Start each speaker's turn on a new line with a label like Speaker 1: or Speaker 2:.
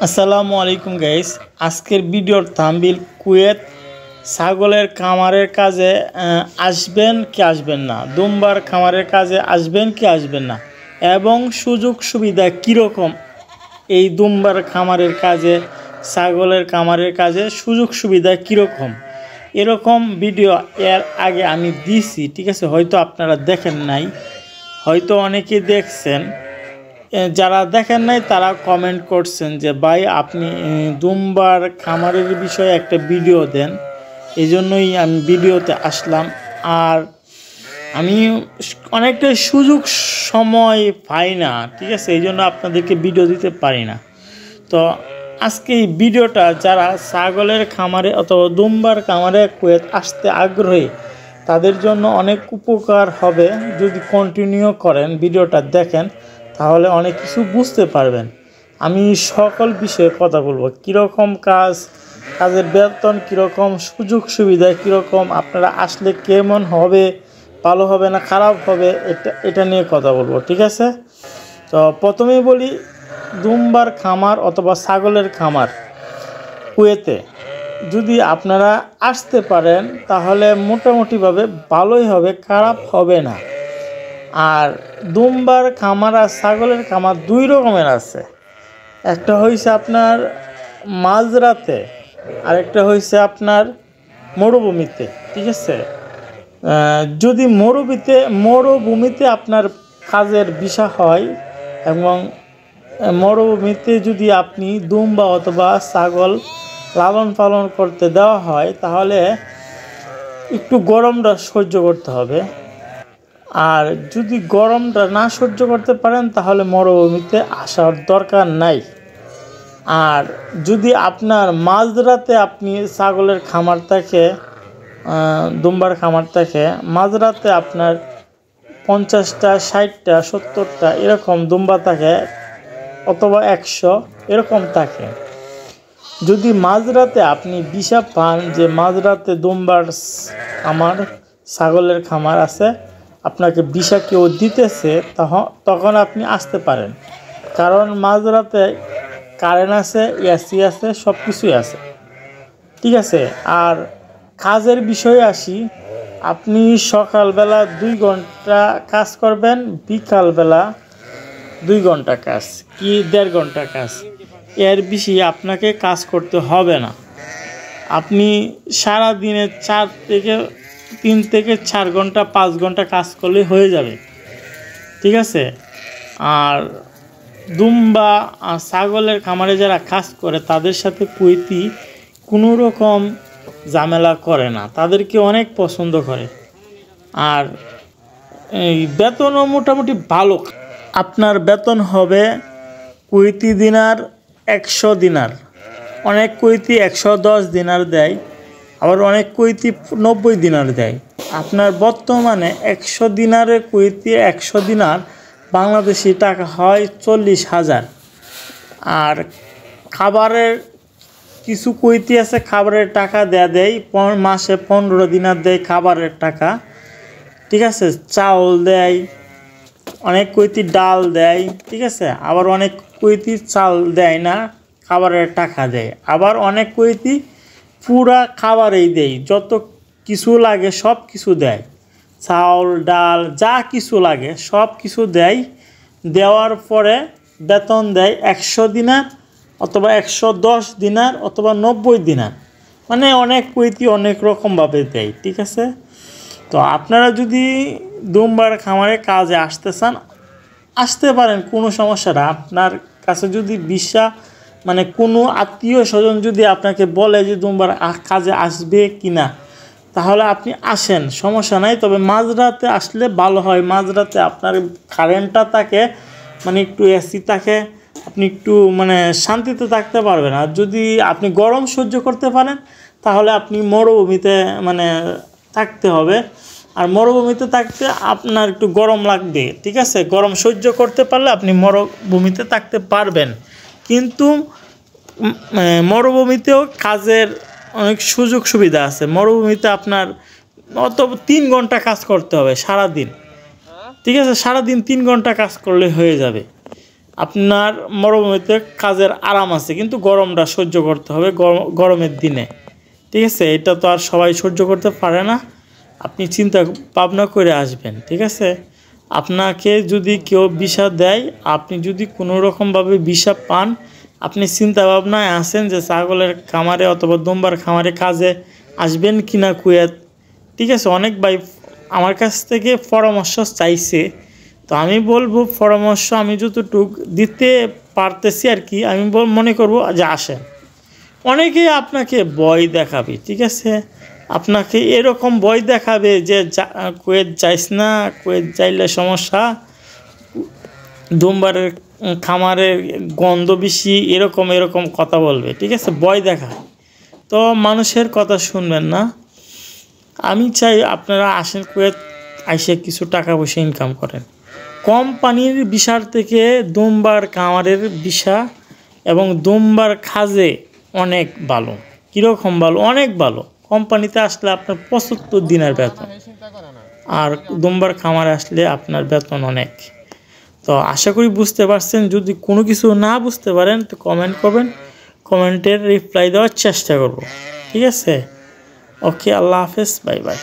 Speaker 1: আসসালামু আলাইকুম গাইস। আজকের ভিডিওর থাম্বনেল কুয়েত ছাগলের খামারের কাজে আসবেন কি আসবেন না, দুম্বার খামারের কাজে আসবেন কি আসবেন না এবং সুযোগ সুবিধা কীরকম এই দুম্বার খামারের কাজে, ছাগলের খামারের কাজে সুযোগ সুবিধা কীরকম, এরকম ভিডিও এর আগে আমি দিছি, ঠিক আছে? হয়তো আপনারা দেখেন নাই, হয়তো অনেকেই দেখছেন। যারা দেখেন নাই তারা কমেন্ট করছেন যে ভাই আপনি দুম্বার খামারের বিষয়ে একটা ভিডিও দেন, এই জন্যই আমি ভিডিওতে আসলাম। আর আমি অনেকটা সুযোগ সময় পাই না, ঠিক আছে? এই জন্য আপনাদেরকে ভিডিও দিতে পারি না। তো আজকে এই ভিডিওটা যারা ছাগলের খামারে অথবা দুম্বার খামারে কুয়েত আসতে আগ্রহী তাদের জন্য অনেক উপকার হবে। যদি কন্টিনিউ করেন, ভিডিওটা দেখেন, তাহলে অনেক কিছু বুঝতে পারবেন। আমি সকল বিষয়ে কথা বলবো, কীরকম কাজ, কাজের বেতন কীরকম, সুযোগ সুবিধা কীরকম, আপনারা আসলে কেমন হবে, ভালো হবে না খারাপ হবে, এটা নিয়ে কথা বলবো, ঠিক আছে? তো প্রথমেই বলি, দুম্বার খামার অথবা ছাগলের খামার কুয়েতে যদি আপনারা আসতে পারেন তাহলে মোটামুটিভাবে ভালোই হবে, খারাপ হবে না। আর দুম্বার খামার আর ছাগলের খামার দুই রকমের আছে। একটা হয়েছে আপনার মাঝরাতে, আরেকটা হয়েছে আপনার মরুভূমিতে, ঠিক আছে? যদি মরুভূমিতে আপনার কাজের বিষয় হয় এবং মরুভূমিতে যদি আপনি দুম্বা অথবা ছাগল লালন পালন করতে দেওয়া হয় তাহলে একটু গরমটা সহ্য করতে হবে। আর যদি গরমটা না সহ্য করতে পারেন তাহলে মরুভূমিতে আসার দরকার নাই। আর যদি আপনার মাঝরাতে আপনি ছাগলের খামার থেকে, দুম্বার খামার থেকে মাঝরাতে আপনার 50টা 60টা 70টা এরকম দুম্বা থাকে অথবা 100 এরকম থাকে। যদি মাঝরাতে আপনি বিষা পান যে মাঝরাতে দুম্বার খামার, ছাগলের খামার আছে, আপনাকে বিষা কেউ দিতেছে, তখন আপনি আসতে পারেন। কারণ মাঝরাতে কারেন্ট আছে, এসি আছে, সব কিছুই আছে, ঠিক আছে? আর কাজের বিষয়ে আসি, আপনি সকালবেলা 2 ঘন্টা কাজ করবেন, বিকালবেলা 2 ঘন্টা কাজ, কি 1.5 ঘন্টা কাজ, এর বেশি আপনাকে কাজ করতে হবে না। আপনি সারাদিনে 3 থেকে 4 ঘন্টা 5 ঘন্টা কাজ করলে হয়ে যাবে, ঠিক আছে? আর দুম্বা আর ছাগলের খামারে যারা কাজ করে তাদের সাথে কুয়েতি কোনো রকম ঝামেলা করে না, তাদেরকে অনেক পছন্দ করে। আর এই বেতনও মোটামুটি ভালো। আপনার বেতন হবে কুয়েতি দিনার 100 দিনার, অনেক কুয়েতি 110 দিনার দেয়, আবার অনেক কুয়েতি 90 দিনার দেয়। আপনার বর্তমানে 100 দিনারে কুয়েতি 100 দিনার বাংলাদেশি টাকা হয় 40,000। আর খাবারের কিছু কুয়েতি আছে, খাবারের টাকা দেয় মাসে 15 দিনার দেয় খাবারের টাকা, ঠিক আছে? চাউল দেয়, অনেক কুয়েতি ডাল দেয়, ঠিক আছে? আবার অনেক কুয়েতি চাল দেয় না, খাবারের টাকা দেয়। আবার অনেক কুয়েতি পুরা খাবারেই দেয়, যত কিছু লাগে সব কিছু দেয়, চাউল ডাল যা কিছু লাগে সব কিছু দেয়। দেওয়ার পরে বেতন দেয় 100 দিনার অথবা 110 দিনার অথবা 90 দিনার, মানে অনেক কুয়েতি অনেক রকমভাবে দেয়, ঠিক আছে? তো আপনারা যদি দুম্বার খামারে কাজে আসতে চান আসতে পারেন, কোনো সমস্যা না। আপনার কাছে যদি বিশ্বাস, মানে কোনো আত্মীয় স্বজন যদি আপনাকে বলে যে দুম্বার কাজে আসবে কি না, তাহলে আপনি আসেন, সমস্যা নাই। তবে মাঝরাতে আসলে ভালো হয়, মাঝরাতে আপনার কারেন্টটা থাকে, মানে একটু এসি থাকে, আপনি একটু মানে শান্তিতে থাকতে পারবেন। আর যদি আপনি গরম সহ্য করতে পারেন তাহলে আপনি মরুভূমিতে মানে থাকতে হবে। আর মরুভূমিতে থাকতে আপনার একটু গরম লাগবে, ঠিক আছে? গরম সহ্য করতে পারলে আপনি মরুভূমিতে থাকতে পারবেন। কিন্তু মরুভূমিতেও কাজের অনেক সুযোগ সুবিধা আছে। মরুভূমিতে আপনার অত 3 ঘন্টা কাজ করতে হবে সারাদিন, ঠিক আছে? সারাদিন 3 ঘন্টা কাজ করলে হয়ে যাবে। আপনার মরুভূমিতে কাজের আরাম আছে, কিন্তু গরমটা সহ্য করতে হবে গরমের দিনে। ঠিক আছে, এটা তো আর সবাই সহ্য করতে পারে না। আপনি চিন্তা ভাবনা করে আসবেন। ঠিক আছে, আপনাকে যদি কেউ ভিসা দেয়, আপনি যদি কোনো রকমভাবে ভিসা পান, আপনি চিন্তা ভাবনায় আসেন যে ছাগলের খামারে অথবা দুম্বার খামারে কাজে আসবেন কি না কুয়েত। ঠিক আছে, অনেক ভাই আমার কাছ থেকে পরামর্শ চাইছে, তো আমি বলবো পরামর্শ আমি যতটুকু দিতে পারতেছি আর কি, আমি মনে করব যে আসেন। অনেকেই আপনাকে ভয় দেখাবে। ঠিক আছে, আপনাকে এরকম ভয় দেখাবে যে কুয়েত যাইস না, কুয়েত যাইলে সমস্যা, দুম্বারের খামারের গন্ধ বেশি, এরকম কথা বলবে। ঠিক আছে, ভয় দেখা। তো মানুষের কথা শুনবেন না। আমি চাই আপনারা আসেন কুয়েত, আইসে কিছু টাকা পয়সা ইনকাম করেন। কোম্পানির ভিসার থেকে দুম্বার খামারের ভিসা এবং দুম্বার খাজে অনেক ভালো। কীরকম ভালো? অনেক ভালো। কোম্পানিতে আসলে আপনার 75 দিনের বেতন, আর দুম্বার খামারে আসলে আপনার বেতন অনেক। তো আশা করি বুঝতে পারছেন। যদি কোনো কিছু না বুঝতে পারেন তো কমেন্ট করবেন, কমেন্টের রিপ্লাই দেওয়ার চেষ্টা করব। ঠিক আছে, ওকে, আল্লাহ হাফেজ, বাই বাই।